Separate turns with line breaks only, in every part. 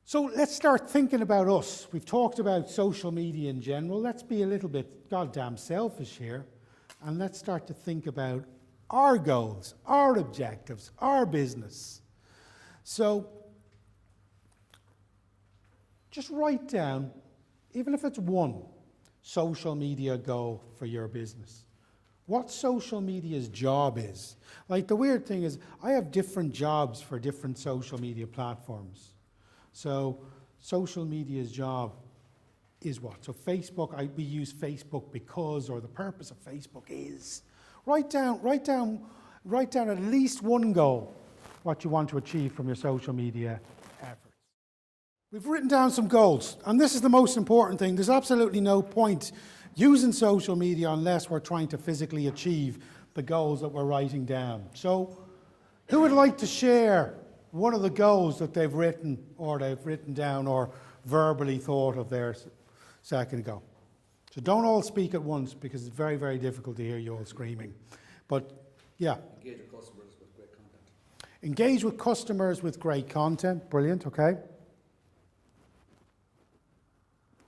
So let's start thinking about us. We've talked about social media in general. Let's be a little bit goddamn selfish here, and let's start to think about our goals, our objectives, our business. So just write down, even if it's one, social media goal for your business. What social media's job is. Like, the weird thing is, I have different jobs for different social media platforms. So social media's job is what? So Facebook, we use Facebook because, or the purpose of Facebook is. Write down at least one goal, what you want to achieve from your social media efforts. We've written down some goals, and this is the most important thing. There's absolutely no point using social media unless we're trying to physically achieve the goals that we're writing down. So who would like to share one of the goals that they've written down or verbally thought of there a second ago? So don't all speak at once, because it's very, very difficult to hear you all screaming. But yeah.
Engage with customers with great content.
Engage with customers with great content. Brilliant, okay.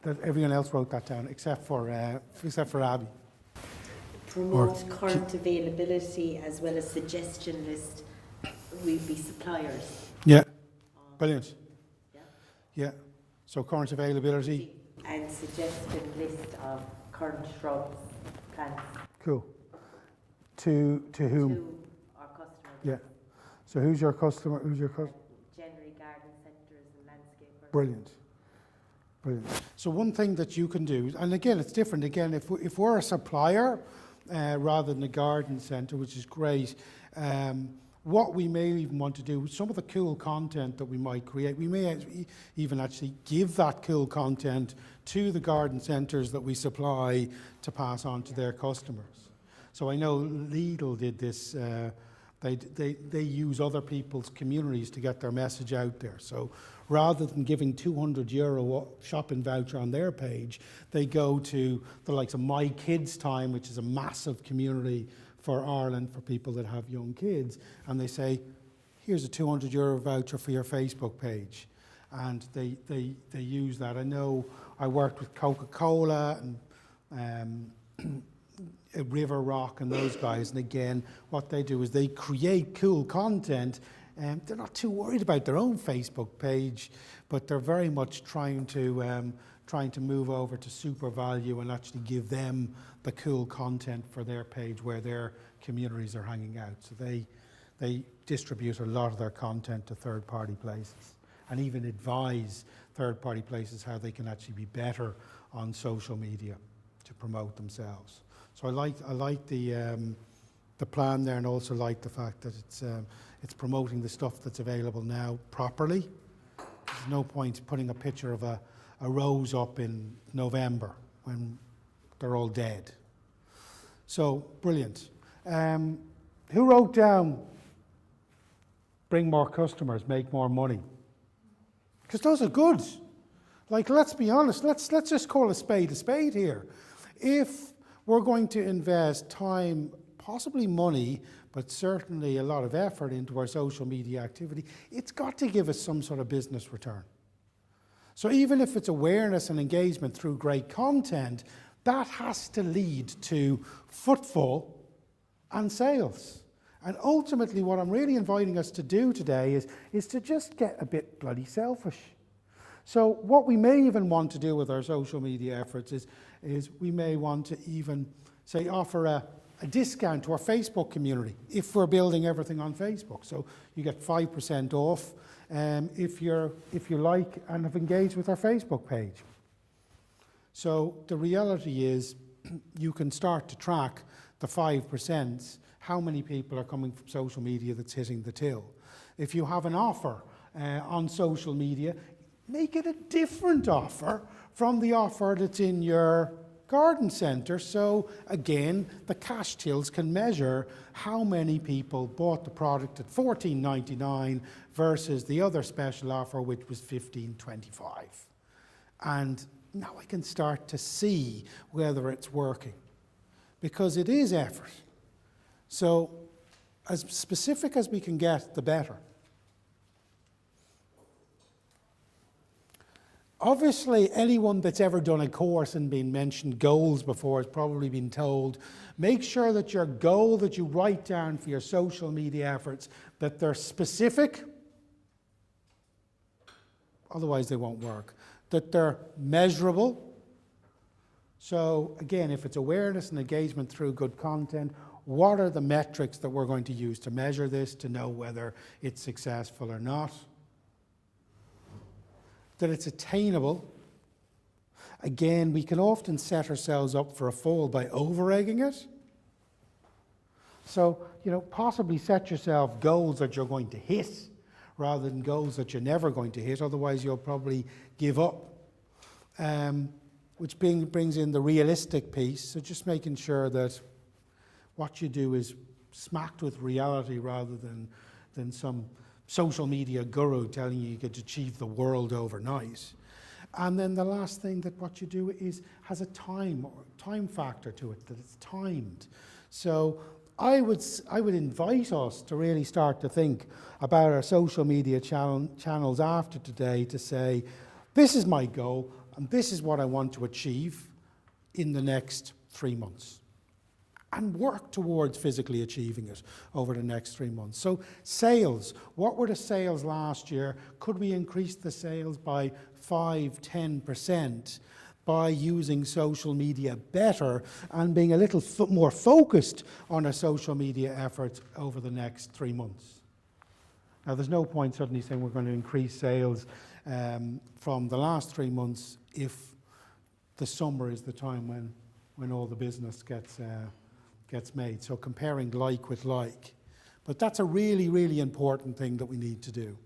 That everyone else wrote that down except for Abby.
Promote current availability as well as suggestion list. We'd be suppliers.
Yeah. Brilliant.
Yeah.
Yeah. So current availability.
And suggestion list of current shrubs, plants.
Cool. To whom?
To our customers.
Yeah. So who's your customer?
Generally garden centres and landscapers.
Brilliant. Brilliant. So one thing that you can do, and again, it's different. Again, if we're a supplier rather than a garden centre, which is great, what we may even want to do, some of the cool content that we might create, we may even actually give that cool content to the garden centres that we supply to pass on to their customers. So I know Lidl did this. They use other people's communities to get their message out there. So rather than giving €200 shopping voucher on their page, they go to the likes of My Kids Time, which is a massive community for Ireland for people that have young kids, and they say, here's a €200 voucher for your Facebook page. And they use that. I know I worked with Coca-Cola and River Rock and those guys, and again, what they do is they create cool content, and they're not too worried about their own Facebook page, but they're very much trying to move over to SuperValu and actually give them the cool content for their page where their communities are hanging out. So they distribute a lot of their content to third-party places and even advise third-party places how they can actually be better on social media to promote themselves. So I like the plan there, and also like the fact that it's promoting the stuff that's available now properly. There's no point putting a picture of a rose up in November when they're all dead. So brilliant. Who wrote down bring more customers, make more money? Because those are good. Like, let's be honest, let's just call a spade here. If we're going to invest time, possibly money, but certainly a lot of effort into our social media activity, it's got to give us some sort of business return. So even if it's awareness and engagement through great content, that has to lead to footfall and sales. And ultimately, what I'm really inviting us to do today is to just get a bit bloody selfish. So what we may even want to do with our social media efforts is we may want to even, say, offer a discount to our Facebook community if we're building everything on Facebook. So you get 5% off if you like and have engaged with our Facebook page. So the reality is you can start to track the 5%, how many people are coming from social media that's hitting the till. If you have an offer on social media, make it a different offer from the offer that's in your garden centre. So again, the cash tills can measure how many people bought the product at $14.99 versus the other special offer, which was $15.25. And now I can start to see whether it's working, because it is effort. So as specific as we can get, the better. Obviously, anyone that's ever done a course and been mentioned goals before has probably been told, make sure that your goal that you write down for your social media efforts, that they're specific, otherwise they won't work, that they're measurable. So again, if it's awareness and engagement through good content, what are the metrics that we're going to use to measure this, to know whether it's successful or not? That it's attainable. Again, we can often set ourselves up for a fall by over-egging it. So, possibly set yourself goals that you're going to hit rather than goals that you're never going to hit, otherwise you'll probably give up. Which brings in the realistic piece, so just making sure that what you do is smacked with reality rather than some social media guru telling you could achieve the world overnight. And then the last thing, that what you do has a time factor to it, that it's timed. So I would invite us to really start to think about our social media channels after today, to say, this is my goal and this is what I want to achieve in the next 3 months. And work towards physically achieving it over the next 3 months. So sales, what were the sales last year? Could we increase the sales by 5-10% by using social media better and being a little more focused on our social media efforts over the next 3 months? Now, there's no point suddenly saying we're going to increase sales from the last 3 months if the summer is the time when all the business gets made. So comparing like with like. But that's a really, really important thing that we need to do.